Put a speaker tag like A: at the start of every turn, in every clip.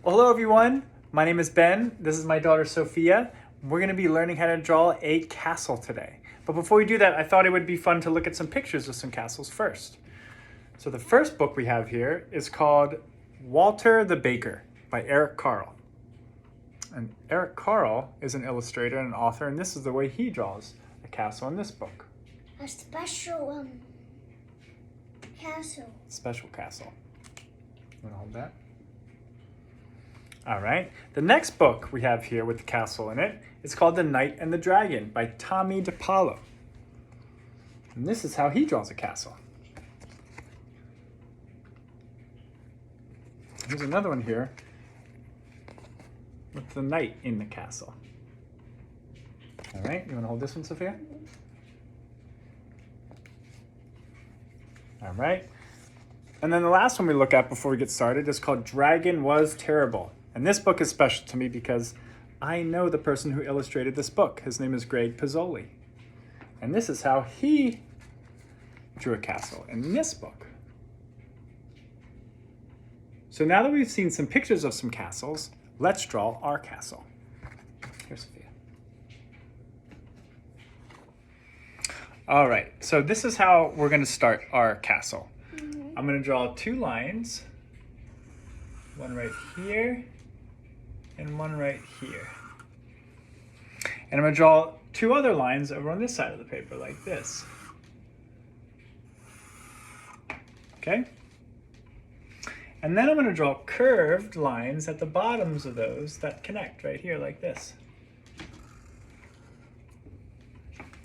A: Well, hello everyone. My name is Ben. This is my daughter Sophia. We're going to be learning how to draw a castle today. But before we do that, I thought it would be fun to look at some pictures of some castles first. So the first book we have here is called Walter the Baker by Eric Carle. And Eric Carle is an illustrator and an author, and this is the way he draws a castle in this book.
B: A special castle.
A: Special castle. You want to hold that? All right. The next book we have here with the castle in it is called The Knight and the Dragon by Tommy DiPaolo. And this is how he draws a castle. Here's another one here with the knight in the castle. All right. You want to hold this one, Sophia? All right. And then the last one we look at before we get started is called Dragon Was Terrible. And this book is special to me because I know the person who illustrated this book. His name is Greg Pizzoli. And this is how he drew a castle in this book. So now that we've seen some pictures of some castles, let's draw our castle. Here's Sophia. All right, so this is how we're going to start our castle. I'm going to draw two lines, one right here and one right here. And I'm going to draw two other lines over on this side of the paper like this. Okay? And then I'm going to draw curved lines at the bottoms of those that connect right here like this.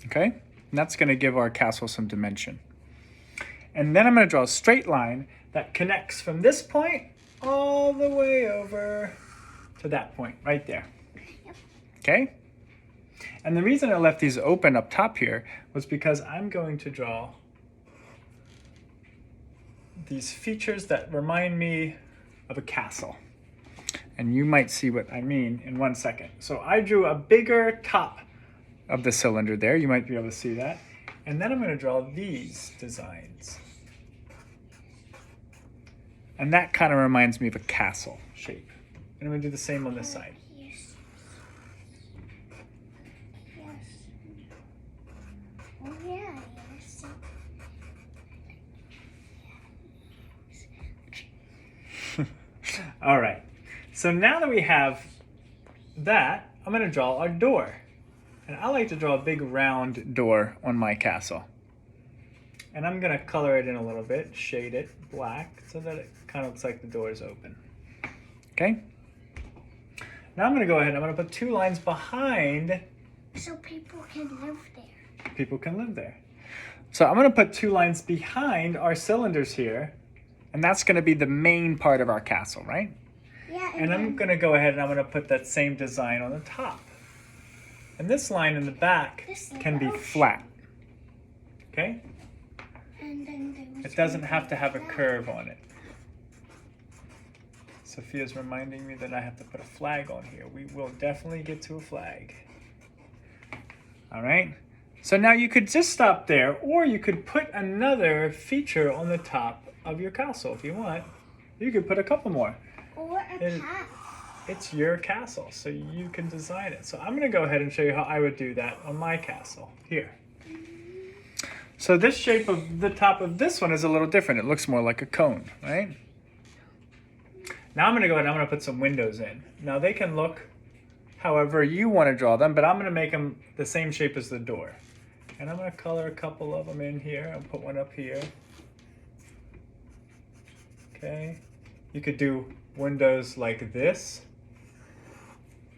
A: Okay? And that's going to give our castle some dimension. And then I'm going to draw a straight line that connects from this point all the way over to that point right there.
B: Yep.
A: Okay? And the reason I left these open up top here was because I'm going to draw these features that remind me of a castle. And you might see what I mean in 1 second. So I drew a bigger top of the cylinder there. You might be able to see that. And then I'm going to draw these designs. And that kind of reminds me of a castle shape. And I'm going to do the same on this side.
B: Yes. Yes. Oh yeah, yes.
A: All right. So now that we have that, I'm going to draw our door. And I like to draw a big round door on my castle. And I'm going to color it in a little bit, shade it black so that it kind of looks like the door is open. Okay? Now I'm going to go ahead and I'm going to put two lines behind.
B: So people can live there.
A: People can live there. So I'm going to put two lines behind our cylinders here. And that's going to be the main part of our castle, right?
B: Yeah.
A: And I'm going to go ahead and I'm going to put that same design on the top. And this line in the back can be flat. Okay?
B: And then
A: It doesn't have to have a curve on it. Sophia's reminding me that I have to put a flag on here. We will definitely get to a flag. All right? So now you could just stop there, or you could put another feature on the top of your castle if you want. You could put a couple more.
B: Or a cat.
A: It's your castle, so you can design it. So I'm going to go ahead and show you how I would do that on my castle. Here. So this shape of the top of this one is a little different. It looks more like a cone, right? Now I'm going to go ahead and I'm going to put some windows in. Now they can look however you want to draw them, but I'm going to make them the same shape as the door. And I'm going to color a couple of them in here. I'll put one up here. Okay. You could do windows like this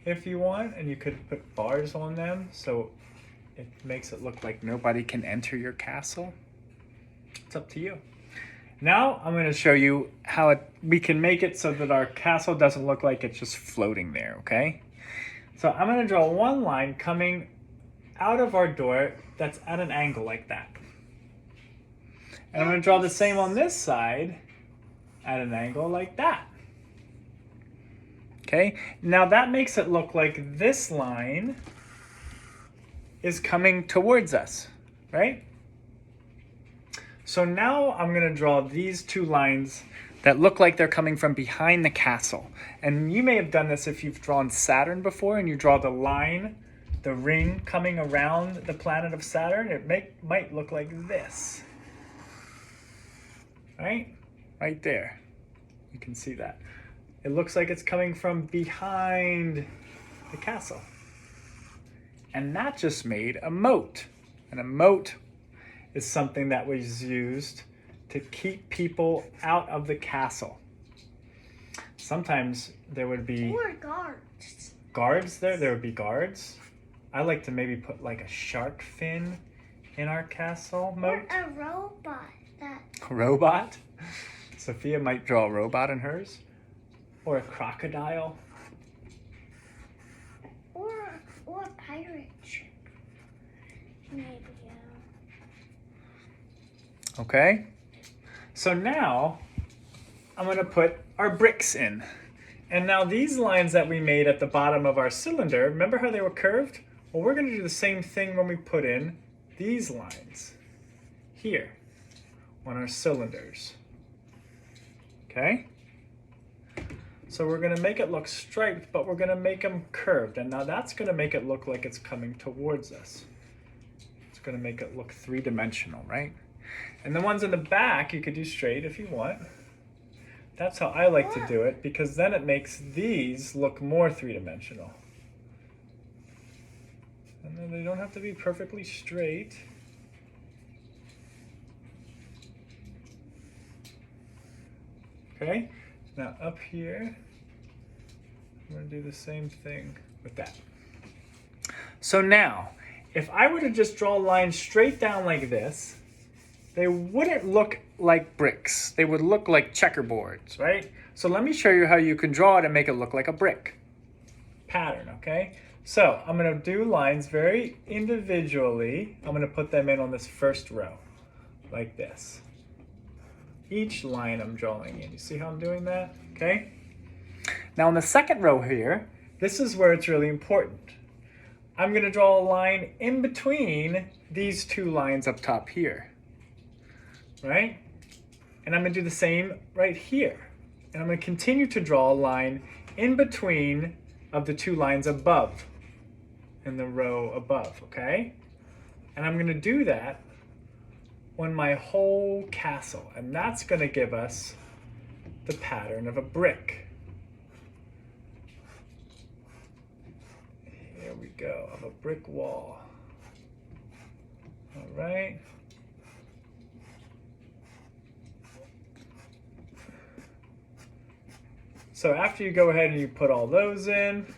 A: if you want, and you could put bars on them so it makes it look like nobody can enter your castle. It's up to you. Now I'm going to show you how we can make it so that our castle doesn't look like it's just floating there, okay? So I'm going to draw one line coming out of our door that's at an angle like that. And I'm going to draw the same on this side at an angle like that. Okay, now that makes it look like this line is coming towards us, right? So now I'm going to draw these two lines that look like they're coming from behind the castle. And you may have done this if you've drawn Saturn before and you draw the line, the ring coming around the planet of Saturn. It might look like this. Right? Right there. You can see that. It looks like it's coming from behind the castle. And that just made a moat. And a moat is something that was used to keep people out of the castle. Sometimes there would be
B: Or guards.
A: Guards there? There would be guards. I like to maybe put like a shark fin in our castle moat.
B: Or a robot.
A: Robot? Sophia might draw a robot in hers. Or a crocodile.
B: Or a pirate ship. Maybe, yeah.
A: Okay. So now I'm going to put our bricks in. And now these lines that we made at the bottom of our cylinder, remember how they were curved? Well, we're going to do the same thing when we put in these lines here on our cylinders. Okay? So we're going to make it look striped, but we're going to make them curved. And now that's going to make it look like it's coming towards us. It's going to make it look three-dimensional, right? And the ones in the back, you could do straight if you want. That's how I like to do it, because then it makes these look more three-dimensional. And then they don't have to be perfectly straight. Okay, now up here, I'm going to do the same thing with that. So now, if I were to just draw lines straight down like this, they wouldn't look like bricks. They would look like checkerboards, right? So let me show you how you can draw it and make it look like a brick pattern, okay? So I'm going to do lines very individually. I'm going to put them in on this first row, like this. Each line I'm drawing in. You see how I'm doing that? Okay? Now on the second row here, this is where it's really important. I'm going to draw a line in between these two lines up top here. Right? And I'm going to do the same right here. And I'm going to continue to draw a line in between of the two lines above in the row above, okay? And I'm going to do that on my whole castle. And that's going to give us the pattern of a brick. Here we go, of a brick wall. All right. So after you go ahead and you put all those in,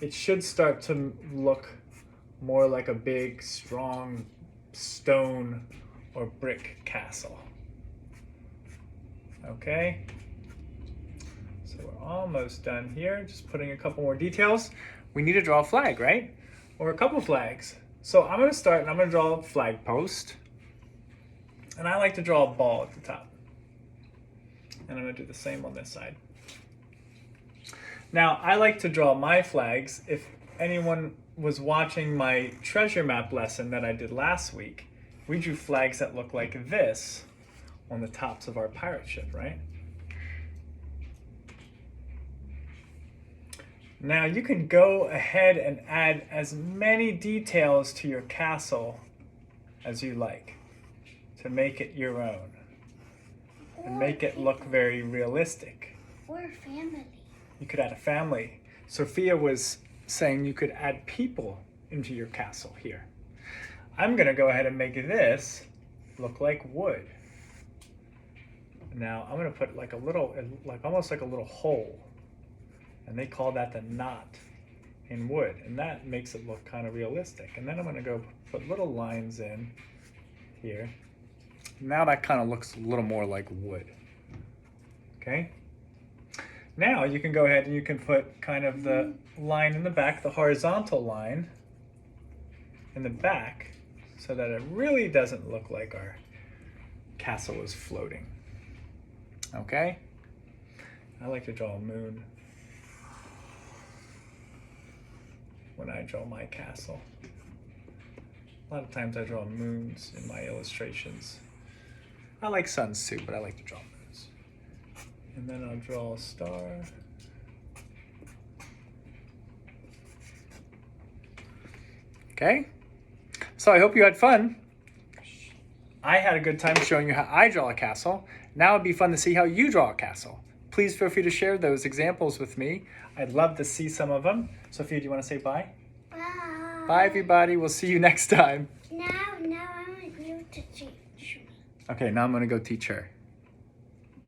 A: it should start to look more like a big, strong stone or brick castle. Okay? So we're almost done here, just putting a couple more details. We need to draw a flag, right? Or a couple flags. So I'm going to start and I'm going to draw a flag post. And I like to draw a ball at the top. And I'm going to do the same on this side. Now, I like to draw my flags. If anyone was watching my treasure map lesson that I did last week, we drew flags that look like this on the tops of our pirate ship, right? Now, you can go ahead and add as many details to your castle as you like to make it your own. And make it look very realistic.
B: Or a family.
A: You could add a family. Sophia was saying you could add people into your castle here. I'm going to go ahead and make this look like wood. Now I'm going to put like a little, like almost like a little hole. And they call that the knot in wood. And that makes it look kind of realistic. And then I'm going to go put little lines in here. Now that kind of looks a little more like wood. Okay? Now you can go ahead and you can put kind of the line in the back, the horizontal line in the back, so that it really doesn't look like our castle is floating. Okay? I like to draw a moon when I draw my castle. A lot of times I draw moons in my illustrations. I like suns too, but I like to draw moons. And then I'll draw a star. Okay, so I hope you had fun. I had a good time showing you how I draw a castle. Now it'd be fun to see how you draw a castle. Please feel free to share those examples with me. I'd love to see some of them. Sophia, do you want to say bye?
B: Bye.
A: Bye, everybody. We'll see you next time.
B: Now I want you to teach me.
A: Okay, now I'm going to go teach her.